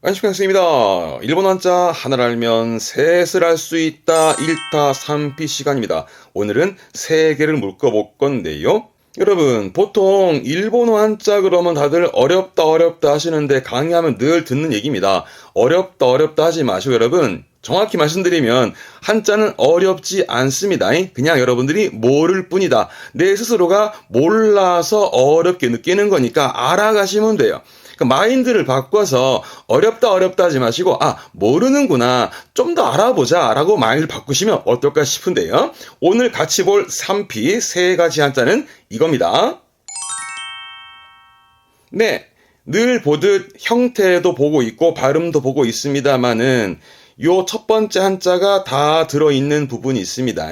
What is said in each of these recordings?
안식학생입니다. 일본어 한자 하나를 알면 셋을 알 수 있다 1타 3피 시간입니다. 오늘은 세 개를 묶어볼 건데요. 여러분 보통 일본어 한자 그러면 다들 어렵다 하시는데 강의하면 늘 듣는 얘기입니다. 어렵다 하지 마시고 여러분 정확히 말씀드리면 한자는 어렵지 않습니다. 그냥 여러분들이 모를 뿐이다. 내 스스로가 몰라서 어렵게 느끼는 거니까 알아가시면 돼요. 그 마인드를 바꿔서 어렵다 하지 마시고 모르는구나 좀 더 알아보자 라고 마인드를 바꾸시면 어떨까 싶은데요. 오늘 같이 볼 3피 세 가지 한자는 이겁니다. 네, 늘 보듯 형태도 보고 있고 발음도 보고 있습니다만은 요 첫 번째 한자가 다 들어있는 부분이 있습니다.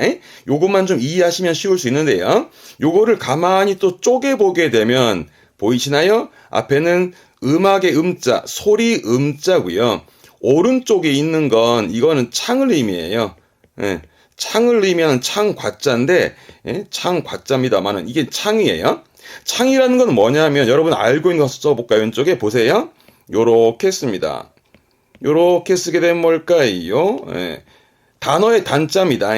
요것만 좀 이해하시면 쉬울 수 있는데요. 요거를 가만히 또 쪼개보게 되면 보이시나요? 앞에는 음악의 음자, 소리 음자고요. 오른쪽에 있는 건 이거는 창을 의미해요. 창을 의미하는 창과자인데 창과자입니다만은 이게 창이에요. 창이라는 건 뭐냐면 여러분 알고 있는 거 써볼까요? 왼쪽에 보세요. 요렇게 씁니다. 요렇게 쓰게 되면 뭘까요? 단어의 단자입니다.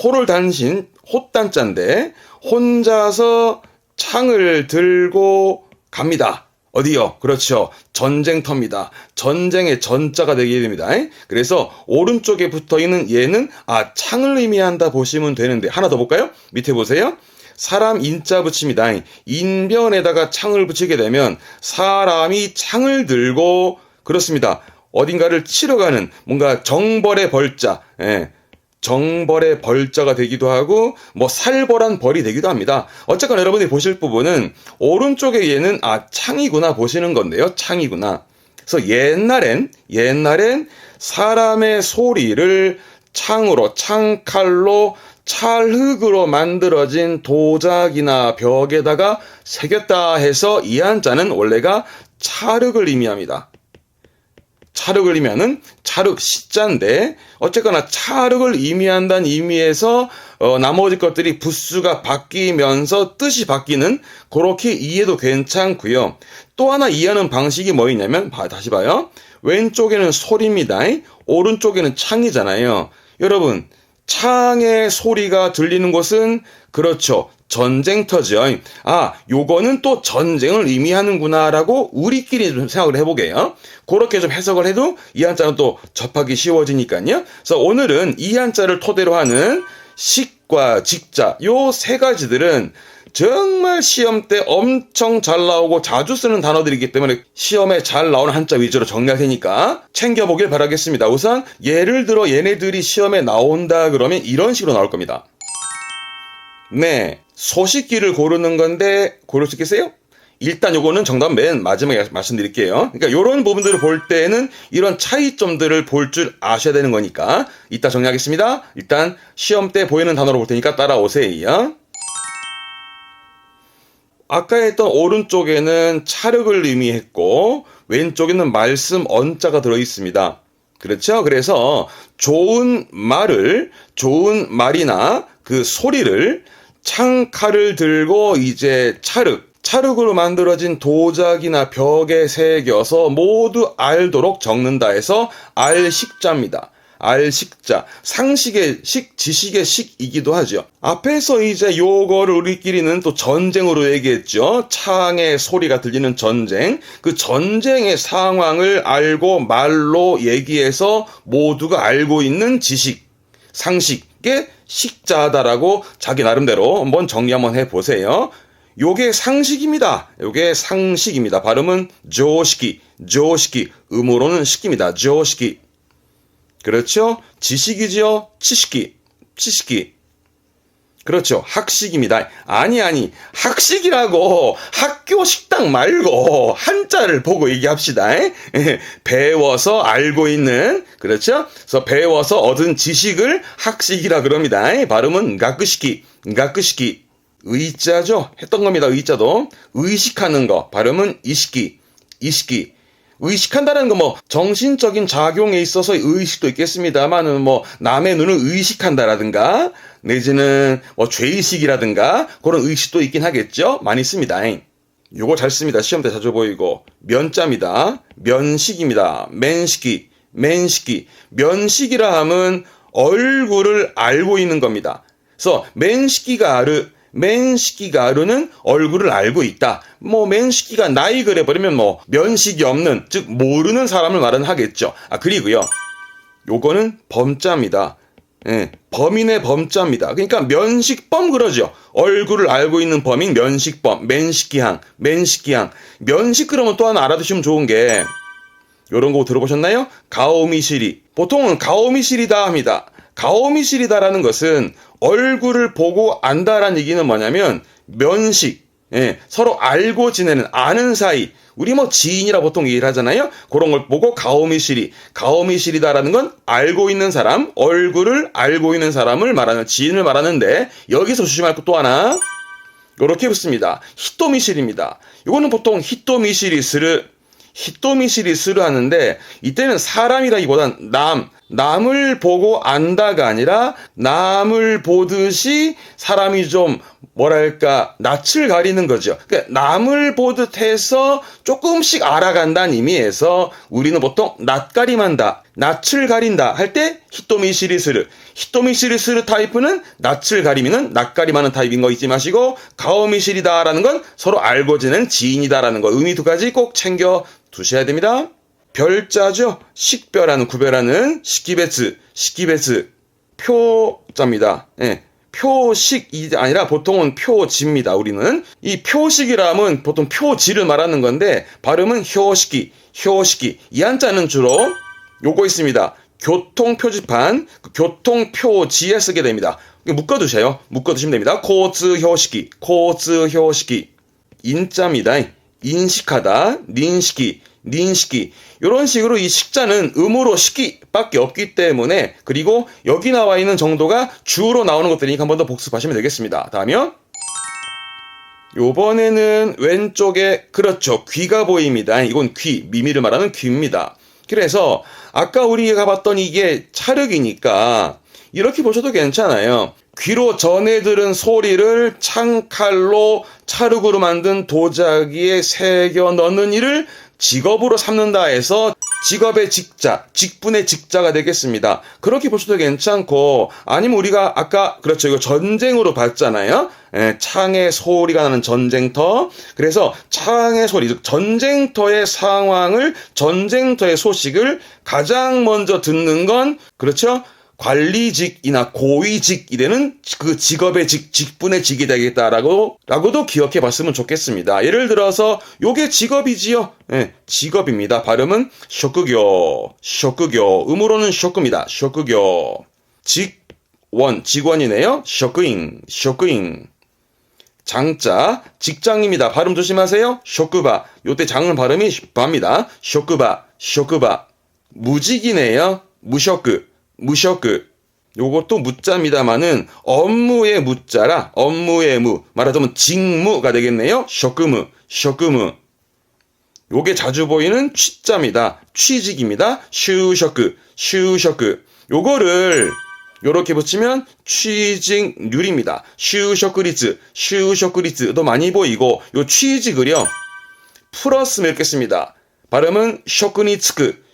호를 단신 헛단자인데 혼자서 창을 들고 갑니다. 어디요? 그렇죠. 전쟁터입니다. 전쟁의 전자가 되게 됩니다. 그래서 오른쪽에 붙어있는 얘는 창을 의미한다 보시면 되는데 하나 더 볼까요? 밑에 보세요. 사람 인자 붙입니다. 인변에다가 창을 붙이게 되면 사람이 창을 들고 그렇습니다. 어딘가를 치러 가는 뭔가 정벌의 벌자. 정벌의 벌자가 되기도 하고 살벌한 벌이 되기도 합니다. 어쨌거나 여러분이 보실 부분은 오른쪽에 얘는 창이구나 보시는 건데요. 창이구나. 그래서 옛날엔 사람의 소리를 창으로 창칼로 찰흙으로 만들어진 도자기나 벽에다가 새겼다 해서 이 한자는 원래가 찰흙을 의미합니다. 찰흙을 의미하는 찰흙 시자인데 어쨌거나 찰흙을 의미한다는 의미에서 나머지 것들이 부수가 바뀌면서 뜻이 바뀌는 그렇게 이해도 괜찮고요. 또 하나 이해하는 방식이 뭐냐면 다시 봐요. 왼쪽에는 소리입니다. 오른쪽에는 창이잖아요. 여러분 창의 소리가 들리는 곳은 그렇죠. 전쟁터죠. 요거는 또 전쟁을 의미하는구나라고 우리끼리 좀 생각을 해보게요. 그렇게 좀 해석을 해도 이 한자는 또 접하기 쉬워지니까요. 그래서 오늘은 이 한자를 토대로 하는 식과 직자 요 세 가지들은 정말 시험 때 엄청 잘 나오고 자주 쓰는 단어들이기 때문에 시험에 잘 나오는 한자 위주로 정리할 테니까 챙겨보길 바라겠습니다. 우선 예를 들어 얘네들이 시험에 나온다 그러면 이런 식으로 나올 겁니다. 네, 소식기를 고르는 건데 고를 수 있겠어요? 일단 요거는 정답 맨 마지막에 말씀드릴게요. 그러니까 요런 부분들을 볼 때는 이런 차이점들을 볼 줄 아셔야 되는 거니까 이따 정리하겠습니다. 일단 시험 때 보이는 단어로 볼 테니까 따라오세요. 아까 했던 오른쪽에는 찰흙을 의미했고 왼쪽에는 말씀 언자가 들어있습니다. 그렇죠? 그래서 좋은 말이나 그 소리를 창칼을 들고 이제 찰흙으로 만들어진 도자기나 벽에 새겨서 모두 알도록 적는다 해서 알식자입니다. 알식자, 상식의 식, 지식의 식이기도 하죠. 앞에서 이제 요거를 우리끼리는 또 전쟁으로 얘기했죠. 창의 소리가 들리는 전쟁. 그 전쟁의 상황을 알고 말로 얘기해서 모두가 알고 있는 지식, 상식의 식자다라고 자기 나름대로 한번 정리 한번 해보세요. 요게 상식입니다. 요게 상식입니다. 발음은 조시키, 음으로는 식입니다. 조시키. 그렇죠? 지식이지요? 치식이. 그렇죠. 학식입니다. 아니. 학식이라고 학교 식당 말고 한자를 보고 얘기합시다. 배워서 알고 있는, 그렇죠? 그래서 배워서 얻은 지식을 학식이라 그럽니다. 발음은 가크시키. 의자죠? 했던 겁니다. 의자도. 의식하는 거. 발음은 이시키. 의식한다는 건 정신적인 작용에 있어서 의식도 있겠습니다만은 남의 눈을 의식한다라든가 내지는 죄의식이라든가 그런 의식도 있긴 하겠죠. 많이 씁니다. 요거 잘 씁니다. 시험 때 자주 보이고. 면자입니다. 면식입니다. 맨식이, 맨식이. 면식이라 함은 얼굴을 알고 있는 겁니다. 그래서 맨식이가르는 얼굴을 알고 있다. 맨식이가 나이 그래버리면 면식이 없는, 즉 모르는 사람을 말은 하겠죠. 그리고요. 요거는 범자입니다. 예, 범인의 범자입니다. 그러니까 면식범 그러죠. 얼굴을 알고 있는 범인 면식범, 맨식기항. 면식 그러면 또 하나 알아두시면 좋은 게 요런 거 들어보셨나요? 가오미시리. 보통은 가오미시리다 합니다. 가오미시리다라는 것은 얼굴을 보고 안다라는 얘기는 뭐냐면 면식, 서로 알고 지내는, 아는 사이. 우리 지인이라 보통 얘기를 하잖아요. 그런 걸 보고 가오미시리다라는 건 알고 있는 사람, 얼굴을 알고 있는 사람을 말하는, 지인을 말하는데, 여기서 조심할 것 또 하나, 요렇게 붙습니다. 히토미시리입니다. 이거는 보통 히토미시리스를 하는데, 이때는 사람이라기보단 남을 보고 안다가 아니라 남을 보듯이 사람이 좀 낯을 가리는 거죠. 그러니까 남을 보듯 해서 조금씩 알아간다는 의미에서 우리는 보통 낯가림한다, 낯을 가린다 할 때 히토미시리스르 타입은 낯을 가리면 낯가림하는 타입인 거 잊지 마시고, 가오미시리다라는 건 서로 알고 지내는 지인이다라는 거, 의미 두 가지 꼭 챙겨 두셔야 됩니다. 별자죠. 식별하는, 구별하는 시키베츠 표자입니다. 표식이 아니라 보통은 표지입니다. 우리는 이 표식이라면 보통 표지를 말하는 건데, 발음은 효시기. 이 한자는 주로 요거 있습니다. 교통표지판, 교통표지에 쓰게 됩니다. 묶어두시면 됩니다. 코츠 효시기. 인자입니다. 인식하다, 닌시기. 이런 식으로 이 식자는 음으로 식기밖에 없기 때문에, 그리고 여기 나와 있는 정도가 주로 나오는 것들이니까 한 번 더 복습하시면 되겠습니다. 다음이요. 요번에는 왼쪽에, 그렇죠, 귀가 보입니다. 이건 귀, 미미를 말하는 귀입니다. 그래서 아까 우리가 봤던 이게 찰흙이니까 이렇게 보셔도 괜찮아요. 귀로 전해 들은 소리를 창칼로 찰흙으로 만든 도자기에 새겨 넣는 일을 직업으로 삼는다 해서 직업의 직자, 직분의 직자가 되겠습니다. 그렇게 보셔도 괜찮고, 아니면 우리가 아까, 그렇죠, 이거 전쟁으로 봤잖아요. 창의 소리가 나는 전쟁터. 그래서 창의 소리, 즉 전쟁터의 상황을, 전쟁터의 소식을 가장 먼저 듣는 건, 그렇죠, 관리직이나 고위직이 되는 그 직업의 직분의 직이 되겠다라고도 기억해 봤으면 좋겠습니다. 예를 들어서 요게 직업이지요. 직업입니다. 발음은 쇼크교. 음으로는 쇼크입니다. 쇼크교. 직원이네요. 쇼크잉. 장자, 직장입니다. 발음 조심하세요. 쇼크바. 요때 장은 발음이 바입니다. 쇼크바. 무직이네요. 무셔크. 요것도 무자입니다만은 업무의 무자라, 업무의 무. 말하자면 직무가 되겠네요. 쇼크무. 요게 자주 보이는 취자입니다. 취직입니다. 슈셔크. 요거를 요렇게 붙이면 취직률입니다. 슈셔크리츠도 많이 보이고, 요 취직을요, 플러스면 읽겠습니다. 발음은 쇼크니츠크.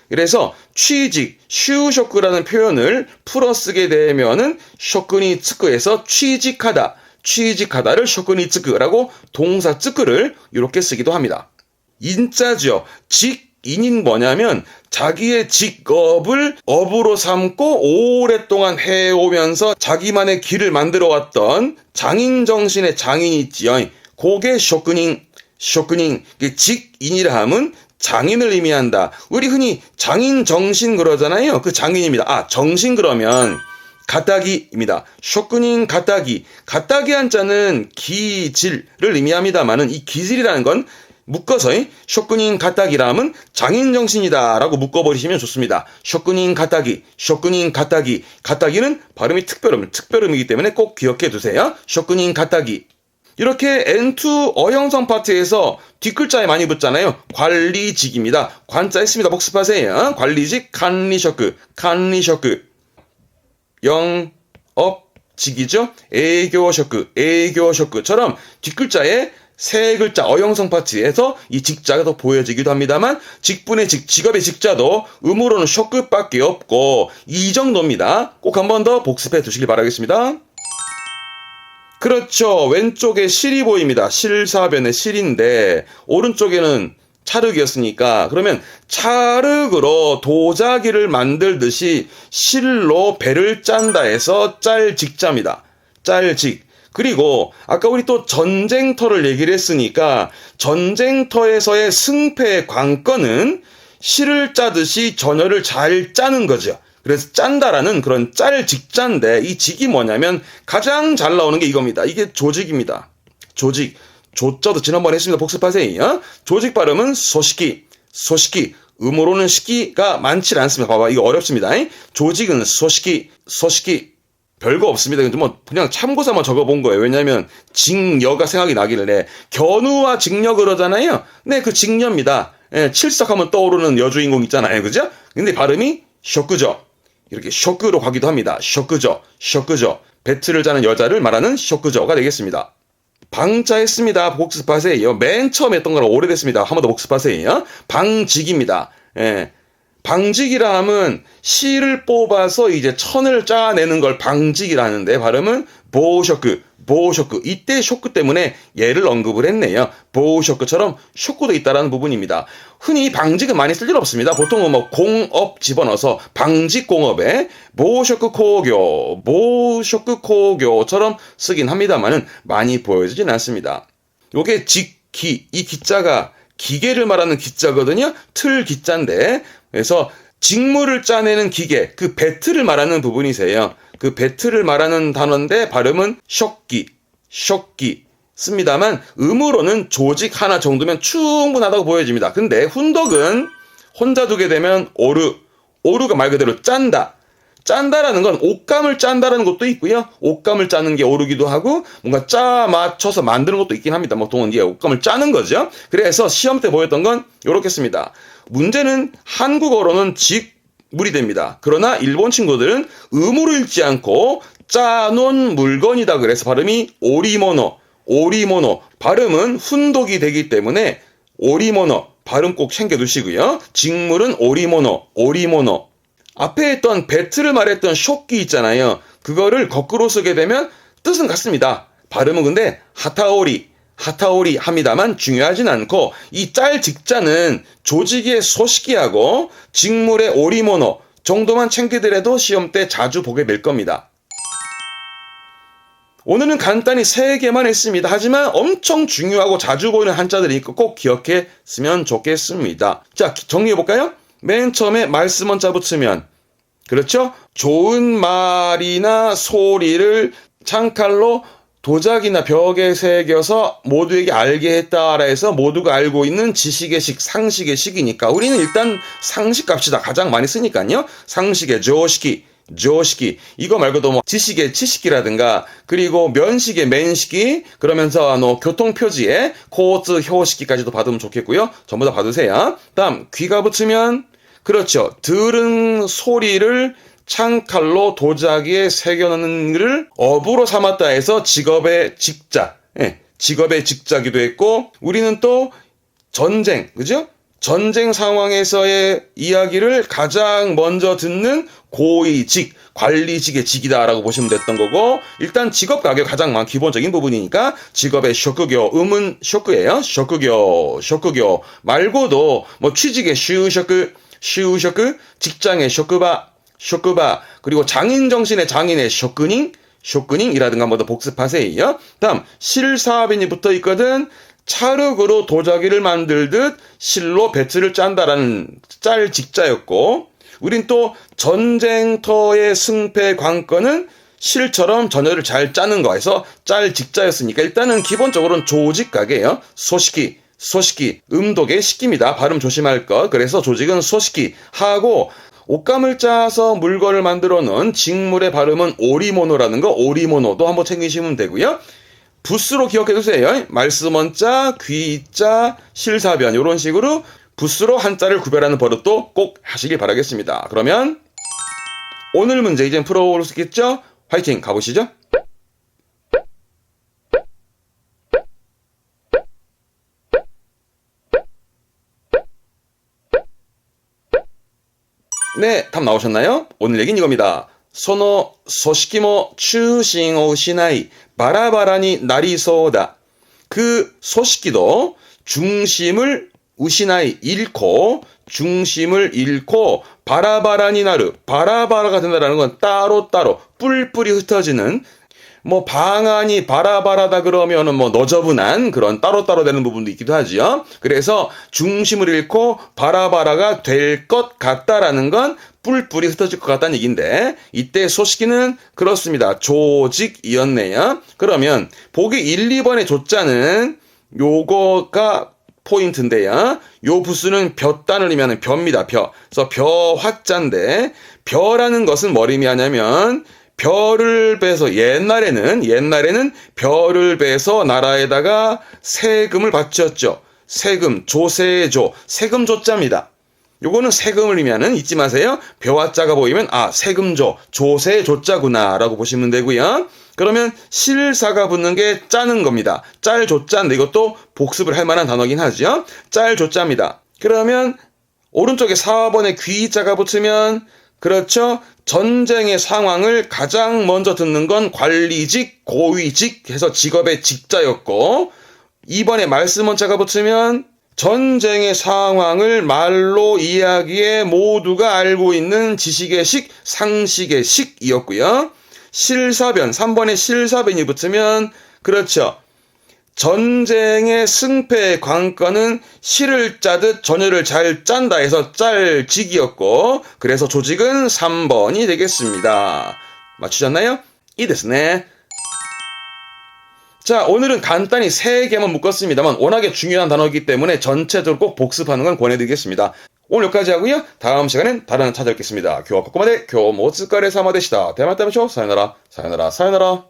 그래서 취직, 슈셔크라는 표현을 풀어 쓰게 되면은 쇼크니츠크에서 취직하다를 쇼크니츠크라고 동사 츠크를 이렇게 쓰기도 합니다. 인자죠. 직인인 뭐냐면 자기의 직업을 업으로 삼고 오랫동안 해오면서 자기만의 길을 만들어 왔던 장인 정신의 장인이 있지요. 그게 쇼크닝. 직인이라 함은 장인을 의미한다. 우리 흔히 장인 정신 그러잖아요. 그 장인입니다. 정신 그러면 가따기입니다. 쇼크닝 가따기. 가따기 한자는 기질을 의미합니다만은 이 기질이라는 건 묶어서 쇼크닝 가따기라 함은 장인 정신이다 라고 묶어버리시면 좋습니다. 쇼크닝 가따기. 가따기는 발음이 특별음이기 때문에 꼭 기억해 두세요. 쇼크닝 가따기. 이렇게 N2 어형성 파트에서 뒷글자에 많이 붙잖아요. 관리직입니다. 관자 있습니다. 복습하세요. 관리직 칸리셔크. 영업직이죠. 애교셔크처럼 뒷글자에 세 글자 어형성 파트에서 이 직자가 더 보여지기도 합니다만 직분의 직업의 직자도 음으로는 쇼끝밖에 없고 이 정도입니다. 꼭 한 번 더 복습해 두시길 바라겠습니다. 그렇죠. 왼쪽에 실이 보입니다. 실사변의 실인데 오른쪽에는 찰흙이었으니까 그러면 찰흙으로 도자기를 만들듯이 실로 배를 짠다 해서 짤직자입니다. 짤직. 그리고 아까 우리 또 전쟁터를 얘기를 했으니까 전쟁터에서의 승패의 관건은 실을 짜듯이 전열을 잘 짜는 거죠. 그래서 짠다라는 그런 짤직자인데 이 직이 뭐냐면 가장 잘 나오는 게 이겁니다. 이게 조직입니다. 조직. 조자도 지난번에 했습니다. 복습하세요. 조직 발음은 소식기. 소식기. 음으로는 식기가 많지 않습니다. 봐봐. 이거 어렵습니다. 조직은 소식기. 소식기. 별거 없습니다. 뭐 그냥 참고서만 적어본 거예요. 왜냐하면 직녀가 생각이 나길래 견우와 직녀 그러잖아요. 네, 그 직녀입니다. 예, 칠석하면 떠오르는 여주인공 있잖아요. 그죠? 근데 발음이 쇼크죠. 이렇게 쇼크로 가기도 합니다. 쇼크죠. 쇼크죠. 배틀을 자는 여자를 말하는 쇼크죠가 되겠습니다. 방자 했습니다. 복습하세요. 맨 처음 했던 거랑 오래됐습니다. 한 번 더 복습하세요. 방직입니다. 예. 방직이라 하면 실을 뽑아서 이제 천을 짜내는 걸 방직이라 하는데 발음은 보쇼크, 보쇼크. 이때 쇼크 때문에 얘를 언급을 했네요. 보쇼크처럼 쇼크도 있다라는 부분입니다. 흔히 방직은 많이 쓸 일 없습니다. 보통은 뭐 공업 집어넣어서 방직공업에 보쇼크 코교, 보쇼크 코교처럼 쓰긴 합니다만은 많이 보여지진 않습니다. 요게 직기, 이 기자가 기계를 말하는 기자거든요. 틀 기자인데 그래서 직무를 짜내는 기계, 그 배틀을 말하는 부분이세요. 그 배틀을 말하는 단어인데 발음은 쇼끼, 쇼끼 씁니다만 음으로는 조직 하나 정도면 충분하다고 보여집니다. 근데 훈덕은 혼자 두게 되면 오르가 말 그대로 짠다. 짠다라는 건 옷감을 짠다라는 것도 있고요. 옷감을 짜는 게 오르기도 하고 뭔가 짜 맞춰서 만드는 것도 있긴 합니다. 보통은 이제 옷감을 짜는 거죠. 그래서 시험 때 보였던 건 이렇게 씁니다. 문제는 한국어로는 직물이 됩니다. 그러나 일본 친구들은 음으로 읽지 않고 짜놓은 물건이다 그래서 발음이 오리모노, 오리모노. 발음은 훈독이 되기 때문에 오리모노 발음 꼭 챙겨두시고요. 직물은 오리모노, 오리모노. 앞에 했던 배틀을 말했던 쇼끼 있잖아요. 그거를 거꾸로 쓰게 되면 뜻은 같습니다. 발음은 근데 하타오리, 하타오리 합니다만 중요하진 않고 이 짤 직자는 조직의 소식기하고 직물의 오리모노 정도만 챙기더라도 시험 때 자주 보게 될 겁니다. 오늘은 간단히 3개만 했습니다. 하지만 엄청 중요하고 자주 보이는 한자들이니까 꼭 기억했으면 좋겠습니다. 자, 정리해볼까요? 맨 처음에 말씀 원자 붙으면 그렇죠? 좋은 말이나 소리를 창칼로 도자기나 벽에 새겨서 모두에게 알게 했다라 해서 모두가 알고 있는 지식의 식, 상식의 식이니까 우리는 일단 상식 갑시다. 가장 많이 쓰니까요. 상식의 조식이, 조식이 이거 말고도 뭐 지식의 치식이라든가 그리고 면식의 맨식이 그러면서 교통표지에 코츠 효식이까지도 받으면 좋겠고요. 전부 다 받으세요. 다음 귀가 붙으면 그렇죠. 들은 소리를 창칼로 도자기에 새겨넣는 것을 업으로 삼았다 해서 직업의 직자, 직업의 직자기도 했고 우리는 또 전쟁, 그죠? 전쟁 상황에서의 이야기를 가장 먼저 듣는 고위직, 관리직의 직이다라고 보시면 됐던 거고 일단 직업 가격 가장 기본적인 부분이니까 직업의 쇼크교, 음은 쇼크예요. 쇼크교, 쇼크교 말고도 뭐 취직의 슈쇼크, 슈쇼크, 직장의 쇼크바, 쇼크바, 그리고 장인 정신의 장인의 쇼크닝, 쇼크닝이라든가 한번 더 복습하세요. 다음 실사변이 붙어 있거든. 찰흙으로 도자기를 만들듯 실로 배틀을 짠다라는 짤 직자였고 우린 또 전쟁터의 승패 관건은 실처럼 전열을 잘 짜는 거에서 짤 직자였으니까 일단은 기본적으로는 조직 가게예요. 소식기, 소식기, 음독의 식기입니다. 발음 조심할 것. 그래서 조직은 소식기 하고 옷감을 짜서 물건을 만들어 놓은 직물의 발음은 오리모노라는 거 오리모노도 한번 챙기시면 되고요. 부스로 기억해두세요. 말씀원자, 귀자, 실사변 이런 식으로 부스로 한자를 구별하는 버릇도 꼭 하시길 바라겠습니다. 그러면 오늘 문제 이제 풀어볼 수 있겠죠? 화이팅 가보시죠. 네, 답 나오셨나요? 오늘 얘기는 이겁니다. その組織も中心を失いバラバラになりそうだ. 그 소식기도 중심을 우시나이 잃고 중심을 잃고 바라바라니 나르 바라바라가 된다라는 건 따로따로 뿔뿔이 흩어지는 뭐 방안이 바라바라다 그러면은 뭐 너저분한 그런 따로따로 되는 부분도 있기도 하지요. 그래서 중심을 잃고 바라바라가 될 것 같다라는 건 뿔뿔이 흩어질 것 같다는 얘기인데 이때 소식기는 그렇습니다. 조직이었네요. 그러면 보기 1, 2번의 조자는 요거가 포인트인데요. 요 부수는 벼단을 의미하는 벼입니다. 벼. 그래서 벼화자인데 벼라는 것은 뭘 의미하냐면 벼를 베서 옛날에는 벼를 베서 나라에다가 세금을 바쳤죠. 세금, 조세조, 세금 조자입니다. 요거는 세금을 의미하는 잊지 마세요. 벼화자가 보이면 세금조, 조세조자구나 라고 보시면 되고요. 그러면 실사가 붙는 게 짜는 겁니다. 짤 조자인데 이것도 복습을 할 만한 단어긴 하죠. 짤 조자입니다. 그러면 오른쪽에 4번에 귀자가 붙으면 그렇죠. 전쟁의 상황을 가장 먼저 듣는 건 관리직, 고위직 해서 직업의 직자였고 2번에 말씀 원자가 붙으면 전쟁의 상황을 말로 이야기해 모두가 알고 있는 지식의 식, 상식의 식이었고요. 실사변, 3번에 실사변이 붙으면 그렇죠. 전쟁의 승패의 관건은 실을 짜듯 전열을 잘 짠다 해서 짤직이었고 그래서 조직은 3번이 되겠습니다. 맞추셨나요? 이 됐네. 자, 오늘은 간단히 3개만 묶었습니다만 워낙에 중요한 단어이기 때문에 전체적으로 꼭 복습하는 건 권해드리겠습니다. 오늘 여기까지 하고요. 다음 시간엔 다른 찾아뵙겠습니다. 교와 코코마데 교모츠카레 사마でした. 대마따미쇼 사요나라 사요나라 사요나라.